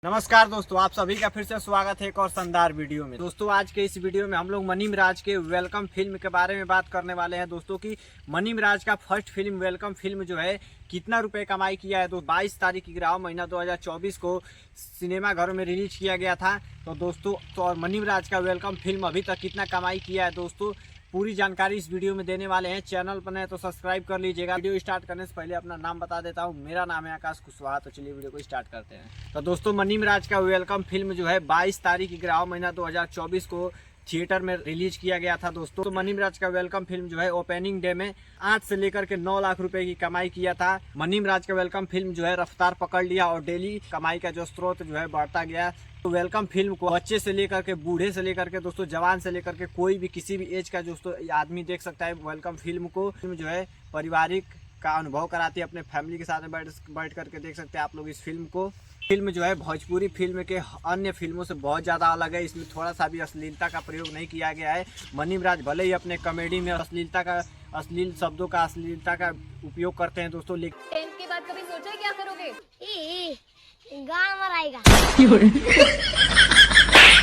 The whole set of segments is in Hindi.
नमस्कार दोस्तों, आप सभी का फिर से स्वागत है एक और शानदार वीडियो में। दोस्तों आज के इस वीडियो में हम लोग मनी मिराज के वेलकम फिल्म के बारे में बात करने वाले हैं। दोस्तों की मनी मिराज का फर्स्ट फिल्म वेलकम फिल्म जो है कितना रुपए कमाई किया है। तो 22 तारीख 11 महीना 2024 को सिनेमा घरों में रिलीज किया गया था। तो दोस्तों और मनी मिराज का वेलकम फिल्म अभी तक कितना कमाई किया है दोस्तों, पूरी जानकारी इस वीडियो में देने वाले हैं। चैनल पर नए तो सब्सक्राइब कर लीजिएगा। वीडियो स्टार्ट करने से पहले अपना नाम बता देता हूं, मेरा नाम है आकाश कुशवाहा। तो चलिए वीडियो को स्टार्ट करते हैं। तो दोस्तों मनी मिराज का वेलकम फिल्म जो है 22 तारीख 11 महीना 2024 को थिएटर में रिलीज किया गया था। दोस्तों तो मनी मिराज का वेलकम फिल्म जो है ओपनिंग डे में 8 से लेकर के 9 लाख रुपए की कमाई किया था। मनी मिराज का वेलकम फिल्म जो है रफ्तार पकड़ लिया और डेली कमाई का जो स्रोत जो है बढ़ता गया। तो वेलकम फिल्म को बच्चे से लेकर के बूढ़े से लेकर के दोस्तों जवान से लेकर के कोई भी किसी भी एज का दोस्तों आदमी देख सकता है। वेलकम फिल्म को फिल्म जो है पारिवारिक का अनुभव कराती है, अपने फैमिली के साथ बैठ करके देख सकते हैं आप लोग इस फिल्म को। फिल्म जो है भोजपुरी फिल्म के अन्य फिल्मों से बहुत ज़्यादा अलग है। इसमें थोड़ा सा भी अश्लीलता का प्रयोग नहीं किया गया है। मनी मिराज भले ही अपने कॉमेडी में अश्लील शब्दों का अश्लीलता का उपयोग करते हैं दोस्तों, लेकिन 10th के बाद कभी सोचा है क्या करोगे? गान मराएगा।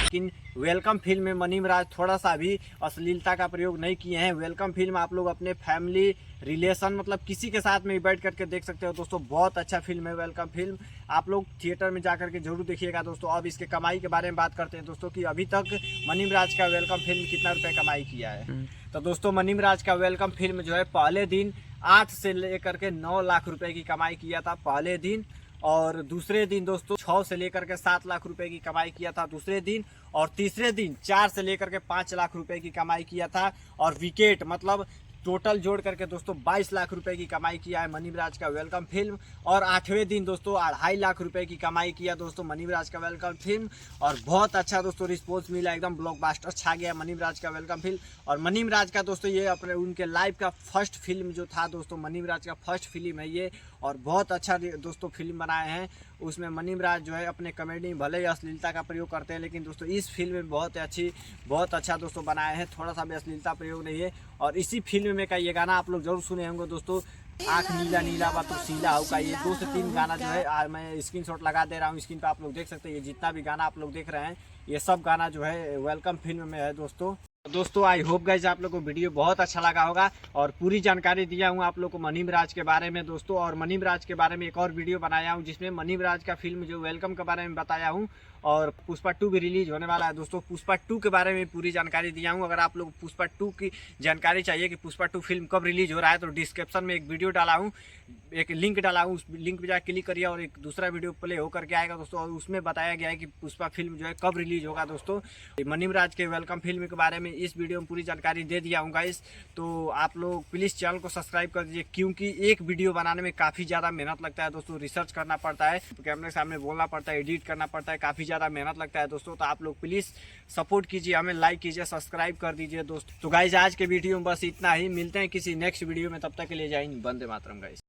लेकिन वेलकम फिल्म में मनी मिराज थोड़ा सा भी अश्लीलता का प्रयोग नहीं किए हैं। वेलकम फिल्म आप लोग अपने फैमिली रिलेशन मतलब किसी के साथ में बैठ करके देख सकते हो दोस्तों। बहुत अच्छा फिल्म है वेलकम फिल्म, आप लोग थिएटर में जाकर के जरूर देखिएगा दोस्तों। अब इसके कमाई के बारे में बात करते हैं दोस्तों कि अभी तक मनी मिराज का वेलकम फिल्म कितना रुपए कमाई किया है। तो दोस्तों मनी मिराज का वेलकम फिल्म जो है पहले दिन 8 से लेकर के 9 लाख रुपए की कमाई किया था पहले दिन, और दूसरे दिन दोस्तों 6 से लेकर के 7 लाख रुपए की कमाई किया था दूसरे दिन, और तीसरे दिन 4 से लेकर के 5 लाख रुपए की कमाई किया था, और विकेट मतलब टोटल जोड़ करके दोस्तों 22 लाख रुपए की कमाई किया है मनी मिराज का वेलकम फिल्म। और 8वें दिन दोस्तों 2.5 लाख रुपए की कमाई किया दोस्तों मनी मिराज का वेलकम फिल्म। और बहुत अच्छा दोस्तों रिस्पॉन्स मिला, एकदम ब्लॉकबस्टर छा गया मनी मिराज का वेलकम फिल्म। और मनी मिराज का दोस्तों ये अपने उनके लाइफ का फर्स्ट फिल्म जो था दोस्तों, मनी मिराज का फर्स्ट फिल्म है ये, और बहुत अच्छा दोस्तों फिल्म बनाए हैं। उसमें मनी मिराज जो है अपने कॉमेडी भले ही अश्लीलता का प्रयोग करते हैं, लेकिन दोस्तों इस फिल्म में बहुत अच्छा दोस्तों बनाए हैं, थोड़ा सा भी अश्लीलता प्रयोग नहीं है। और इसी फिल्म में का ये गाना आप लोग जरूर सुने होंगे दोस्तों, आँख नीला नीला बा तो सीला हो का, ये 2 से 3 गाना जो है मैं स्क्रीनशॉट लगा दे रहा हूँ स्क्रीन पे, आप लोग देख सकते हैं। ये जितना भी गाना आप लोग देख रहे हैं ये सब गाना जो है वेलकम फिल्म में है दोस्तों आई होप गाइस आप लोग को वीडियो बहुत अच्छा लगा होगा, और पूरी जानकारी दिया हूँ आप लोग को मनी मिराज के बारे में दोस्तों। और मनी मिराज के बारे में एक और वीडियो बनाया हूँ जिसमें मनी मिराज का फिल्म जो वेलकम के बारे में बताया हूँ, और पुष्पा 2 भी रिलीज होने वाला है दोस्तों। पुष्पा 2 के बारे में पूरी जानकारी दिया हूँ। अगर आप लोग पुष्पा 2 की जानकारी चाहिए कि पुष्पा 2 फिल्म कब रिलीज हो रहा है, तो डिस्क्रिप्शन में एक वीडियो डाला हूँ, एक लिंक डाला हूँ, उस लिंक पे जाकर क्लिक करिए और एक दूसरा वीडियो प्ले होकर के आएगा दोस्तों। और उसमें बताया गया है कि पुष्पा फिल्म जो है कब रिलीज होगा दोस्तों। मनी मिराज के वेलकम फिल्म के बारे में इस वीडियो में पूरी जानकारी दे दिया हूँ गाइस। तो आप लोग प्लीज़ चैनल को सब्सक्राइब कर दीजिए, क्योंकि एक वीडियो बनाने में काफ़ी ज़्यादा मेहनत लगता है दोस्तों। रिसर्च करना पड़ता है, कैमरे के सामने बोलना पड़ता है, एडिट करना पड़ता है, काफ़ी ज़्यादा मेहनत लगता है दोस्तों। तो आप लोग प्लीज़ सपोर्ट कीजिए, हमें लाइक कीजिए, सब्सक्राइब कर दीजिए दोस्तों। तो गाइस आज के वीडियो में बस इतना ही, मिलते हैं किसी नेक्स्ट वीडियो में, तब तक के लिए जय हिंद, वंदे मातरम गाइस।